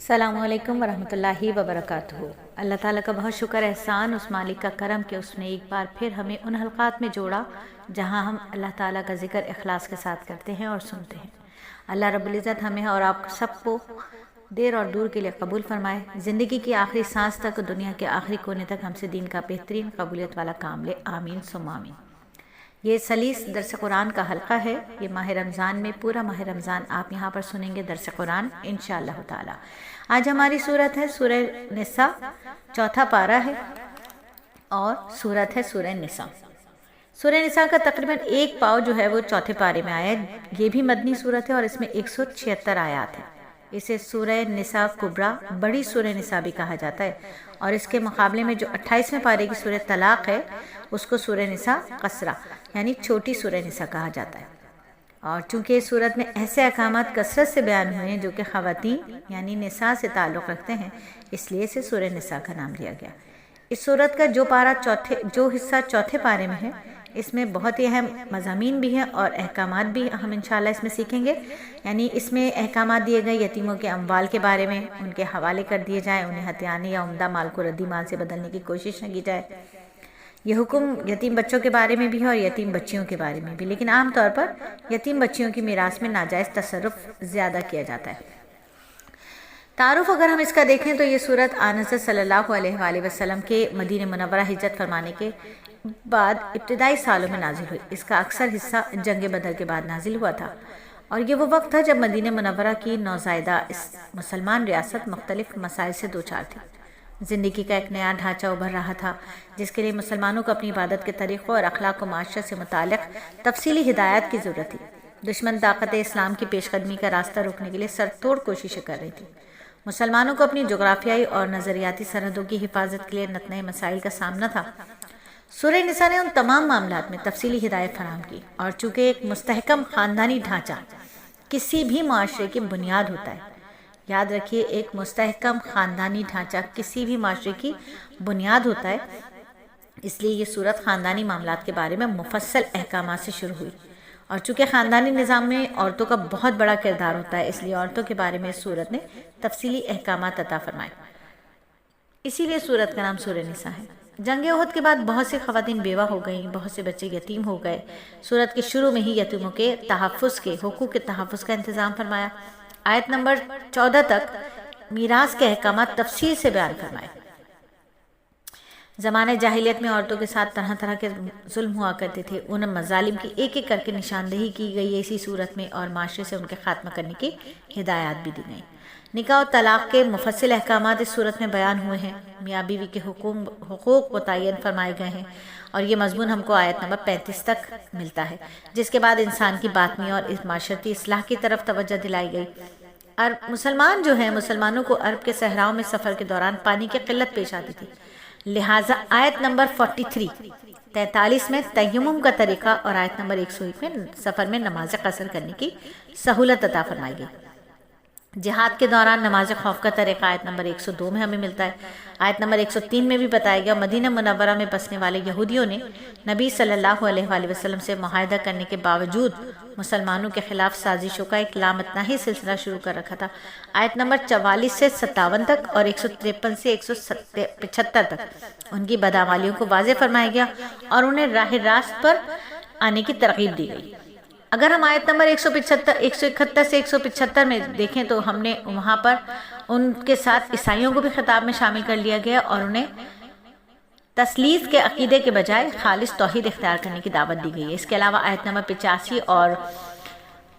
السلام علیکم ورحمۃ اللہ وبرکاتہ۔ اللہ تعالیٰ کا بہت شکر احسان، اس مالک کا کرم کہ اس نے ایک بار پھر ہمیں ان حلقات میں جوڑا جہاں ہم اللہ تعالیٰ کا ذکر اخلاص کے ساتھ کرتے ہیں اور سنتے ہیں۔ اللہ رب العزت ہمیں اور آپ سب کو دیر اور دور کے لیے قبول فرمائے، زندگی کی آخری سانس تک، دنیا کے آخری کونے تک ہم سے دین کا بہترین قبولیت والا کام لے، آمین ثم آمین۔ یہ سلیس درس قرآن کا حلقہ ہے۔ یہ ماہ رمضان میں پورا ماہ رمضان آپ یہاں پر سنیں گے درس قرآن انشاءاللہ تعالی۔ آج ہماری سورت ہے سورہ نساء، چوتھا پارہ ہے اور سورت ہے سورہ نساء۔ سورہ نساء کا تقریباً ایک پاؤ جو ہے وہ چوتھے پارے میں آیا ہے۔ یہ بھی مدنی سورت ہے اور اس میں 176 آیات ہیں۔ اسے سورہ نساء کبریٰ، بڑی سورہ نساء بھی کہا جاتا ہے، اور اس کے مقابلے میں جو 28ویں پارے کی سورہ طلاق ہے اس کو سورہ نساء قصرہ یعنی چھوٹی سورہ نساء کہا جاتا ہے۔ اور چونکہ اس سورت میں ایسے احکامات کثرت سے بیان ہوئے ہیں جو کہ خواتین یعنی نساء سے تعلق رکھتے ہیں، اس لیے اسے سورہ نساء کا نام دیا گیا۔ اس سورت کا جو حصہ چوتھے پارے میں ہے، اس میں بہت ہی اہم مضامین بھی ہیں اور احکامات بھی ہم انشاءاللہ اس میں سیکھیں گے۔ یعنی اس میں احکامات دیے گئے یتیموں کے اموال کے بارے میں، ان کے حوالے کر دیے جائیں، انہیں ہتھیانے یا عمدہ مال کو ردی مال سے بدلنے کی کوشش نہ کی جائے۔ یہ حکم یتیم بچوں کے بارے میں بھی ہے اور یتیم بچیوں کے بارے میں بھی، لیکن عام طور پر یتیم بچیوں کی میراث میں ناجائز تصرف زیادہ کیا جاتا ہے۔ تعارف اگر ہم اس کا دیکھیں تو یہ سورت آن حضرت صلی اللہ علیہ وآلہ وسلم کے مدینہ منورہ ہجرت فرمانے کے بعد ابتدائی سالوں میں نازل ہوئی۔ اس کا اکثر حصہ جنگ بدر کے بعد نازل ہوا تھا، اور یہ وہ وقت تھا جب مدینہ منورہ کی نوزائیدہ مسلمان ریاست مختلف مسائل سے دوچار تھی۔ زندگی کا ایک نیا ڈھانچہ ابھر رہا تھا جس کے لیے مسلمانوں کو اپنی عبادت کے طریقوں اور اخلاق و معاشرت سے متعلق تفصیلی ہدایات کی ضرورت تھی۔ دشمن طاقت اسلام کی پیش قدمی کا راستہ روکنے کے لیے سر توڑ کوششیں کر رہی تھی۔ مسلمانوں کو اپنی جغرافیائی اور نظریاتی سرحدوں کی حفاظت کے لیے نت نئے مسائل کا سامنا تھا۔ سورہ نساء نے ان تمام معاملات میں تفصیلی ہدایت فراہم کی، اور چونکہ ایک مستحکم خاندانی ڈھانچہ کسی بھی معاشرے کی بنیاد ہوتا ہے، یاد رکھیے ایک مستحکم خاندانی ڈھانچہ کسی بھی معاشرے کی بنیاد ہوتا ہے، اس لیے یہ سورت خاندانی معاملات کے بارے میں مفصل احکامات سے شروع ہوئی۔ اور چونکہ خاندانی نظام میں عورتوں کا بہت بڑا کردار ہوتا ہے، اس لیے عورتوں کے بارے میں اس سورت نے تفصیلی احکامات عطا فرمائے، اسی لیے سورت کا نام سورہ نساء ہے۔ جنگ احد کے بعد بہت سی خواتین بیوہ ہو گئیں، بہت سے بچے یتیم ہو گئے۔ سورت کے شروع میں ہی یتیموں کے تحفظ کے حقوق کے تحفظ کا انتظام فرمایا۔ آیت نمبر 14 تک میراث کے احکامات تفصیل سے بیان فرمائے۔ زمانہ جاہلیت میں عورتوں کے ساتھ طرح طرح کے ظلم ہوا کرتے تھے، ان مظالم کی ایک ایک کر کے نشاندہی کی گئی اسی صورت میں، اور معاشرے سے ان کے خاتمہ کرنے کی ہدایات بھی دی گئیں۔ نکاح و طلاق کے مفصل احکامات اس صورت میں بیان ہوئے ہیں۔ میاں بیوی کے حقوق متعین فرمائے گئے ہیں، اور یہ مضمون ہم کو آیت نمبر 35 تک ملتا ہے، جس کے بعد انسان کی باطنی اور معاشرتی اصلاح کی طرف توجہ دلائی گئی۔ مسلمان جو ہیں، مسلمانوں کو عرب کے صحراؤں میں سفر کے دوران پانی کی قلت پیش آتی تھی، لہٰذا آیت نمبر 43 میں تیمم کا طریقہ اور آیت نمبر 101 میں سفر میں نماز قصر کرنے کی سہولت عطا فرمائی گئی۔ جہاد کے دوران نماز خوف کا طریقہ آیت نمبر 102 میں ہمیں ملتا ہے۔ آیت نمبر 103 میں بھی بتایا گیا مدینہ منورہ میں بسنے والے یہودیوں نے نبی صلی اللہ علیہ وآلہ وسلم سے معاہدہ کرنے کے باوجود مسلمانوں کے خلاف سازشوں کا ایک لامتناہی سلسلہ شروع کر رکھا تھا۔ آیت نمبر 44 سے 57 تک اور 153 سے 175 تک ان کی بدعمالیوں کو واضح فرمایا گیا اور انہیں راہ راست پر آنے کی ترغیب دی گئی۔ اگر ہم آیت نمبر 171 سے 175 میں دیکھیں تو ہم نے وہاں پر ان کے ساتھ عیسائیوں کو بھی خطاب میں شامل کر لیا گیا اور انہیں تثلیث کے عقیدے کے بجائے خالص توحید اختیار کرنے کی دعوت دی گئی ہے۔ اس کے علاوہ آیت نمبر 85 اور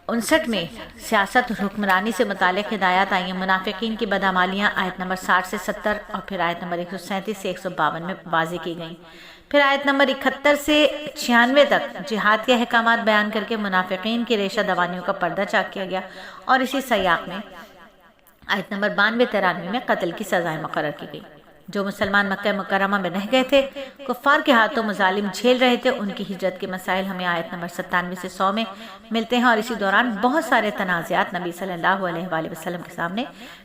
59 میں سیاست اور حکمرانی سے متعلق ہدایات آئی ہیں۔ منافقین کی بدعمالیاں آیت نمبر 60 سے 70 اور پھر آیت نمبر 137 سے 152 میں واضح کی گئیں۔ پھر آیت نمبر 71 سے 96 تک جہاد کے احکامات بیان کر کے منافقین کی ریشہ دوانیوں کا پردہ چاک کیا گیا، اور اسی سیاق میں آیت نمبر 92-93 میں قتل کی سزائیں مقرر کی گئی۔ جو مسلمان مکہ مکرمہ میں رہ گئے تھے، کفار کے ہاتھوں مظالم جھیل رہے تھے، ان کی ہجرت کے مسائل ہمیں آیت نمبر 97 سے 100 میں ملتے ہیں، اور اسی دوران بہت سارے تنازعات نبی صلی اللہ علیہ وآلہ وسلم کے سامنے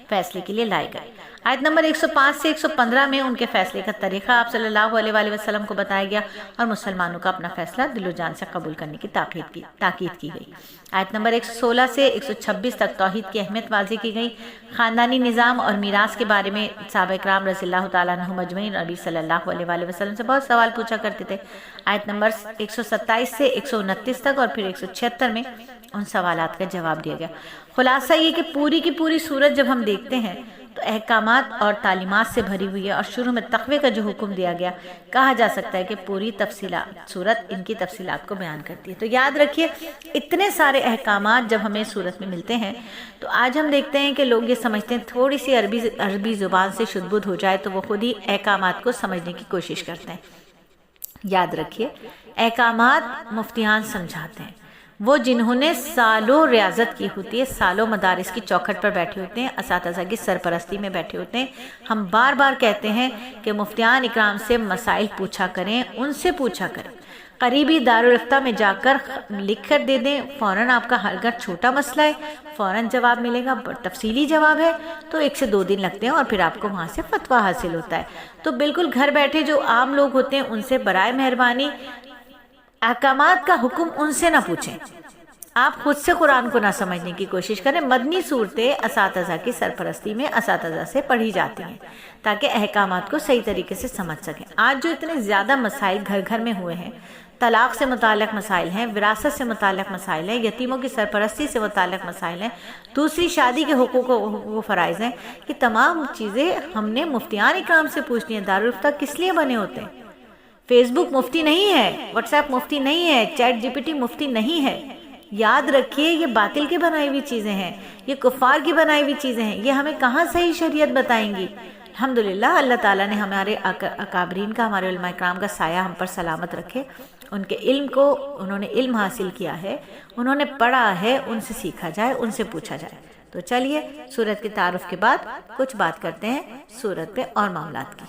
فیصلے کے لیے لائے گئے۔ آیت نمبر 105 سے 115 میں ان کے فیصلے کا طریقہ آپ صلی اللہ علیہ وآلہ وسلم کو بتایا گیا، اور مسلمانوں کا اپنا فیصلہ دل و جان سے قبول کرنے کی تاکید کی گئی۔ آیت نمبر 116 سے 126 تک توحید کی اہمیت واضح کی گئی۔ خاندانی نظام اور میراث کے بارے میں صحابہ کرام رضی اللہ تعالیٰ عنہم اجمعین نبی صلی اللہ علیہ وآلہ وسلم سے بہت سوال پوچھا کرتے تھے۔ آیت نمبر 127 سے 129 تک اور پھر 176 میں ان سوالات کا جواب دیا گیا۔ خلاصہ یہ کہ پوری کی پوری صورت جب ہم دیکھتے ہیں تو احکامات اور تعلیمات سے بھری ہوئی ہے، اور شروع میں تقوی کا جو حکم دیا گیا، کہا جا سکتا ہے کہ پوری تفصیلات صورت ان کی تفصیلات کو بیان کرتی ہے۔ تو یاد رکھیے، اتنے سارے احکامات جب ہمیں صورت میں ملتے ہیں تو آج ہم دیکھتے ہیں کہ لوگ یہ سمجھتے ہیں تھوڑی سی عربی زبان سے شد بدھ ہو جائے تو وہ خود ہی احکامات کو سمجھنے کی کوشش کرتے ہیں۔ یاد رکھیے، احکامات مفتیان سمجھاتے ہیں، وہ جنہوں نے سالوں ریاضت کی ہوتی ہے، سالوں مدارس کی چوکھٹ پر بیٹھے ہوتے ہیں، اساتذہ کی سرپرستی میں بیٹھے ہوتے ہیں۔ ہم بار بار کہتے ہیں کہ مفتیان اکرام سے مسائل پوچھا کریں، ان سے پوچھا کریں، قریبی دارالافتاء میں جا کر لکھ کر دے دیں، فوراً آپ کا اگر چھوٹا مسئلہ ہے فوراً جواب ملے گا، تفصیلی جواب ہے تو 1 سے 2 دن لگتے ہیں اور پھر آپ کو وہاں سے فتویٰ حاصل ہوتا ہے۔ تو بالکل گھر بیٹھے جو عام لوگ ہوتے ہیں ان سے برائے مہربانی احکامات کا حکم ان سے نہ پوچھیں، آپ خود سے قرآن کو نہ سمجھنے کی کوشش کریں۔ مدنی صورتیں اساتذہ کی سرپرستی میں اساتذہ سے پڑھی جاتی ہیں تاکہ احکامات کو صحیح طریقے سے سمجھ سکیں۔ آج جو اتنے زیادہ مسائل گھر گھر میں ہوئے ہیں، طلاق سے متعلق مسائل ہیں، وراثت سے متعلق مسائل ہیں، یتیموں کی سرپرستی سے متعلق مسائل ہیں، دوسری شادی کے حقوق و فرائض ہیں، یہ تمام چیزیں ہم نے مفتیان اکرام سے پوچھنی ہے۔ دارالافتاء کس لیے بنے ہوتے ہیں؟ فیس بک مفتی نہیں ہے، واٹس ایپ مفتی نہیں ہے، چیٹ جی پی ٹی مفتی نہیں ہے۔ یاد رکھیے، یہ باطل کی بنائی ہوئی چیزیں ہیں، یہ کفار کی بنائی ہوئی چیزیں ہیں، یہ ہمیں کہاں صحیح شریعت بتائیں گی؟ الحمدللہ اللہ تعالیٰ نے ہمارے اکابرین کا، ہمارے علماء کرام کا سایہ ہم پر سلامت رکھے۔ ان کے علم کو، انہوں نے علم حاصل کیا ہے، انہوں نے پڑھا ہے، ان سے سیکھا جائے، ان سے پوچھا جائے۔ تو چلیے سورت کے تعارف کے بعد کچھ بات کرتے ہیں سورت پہ اور معاملات کی۔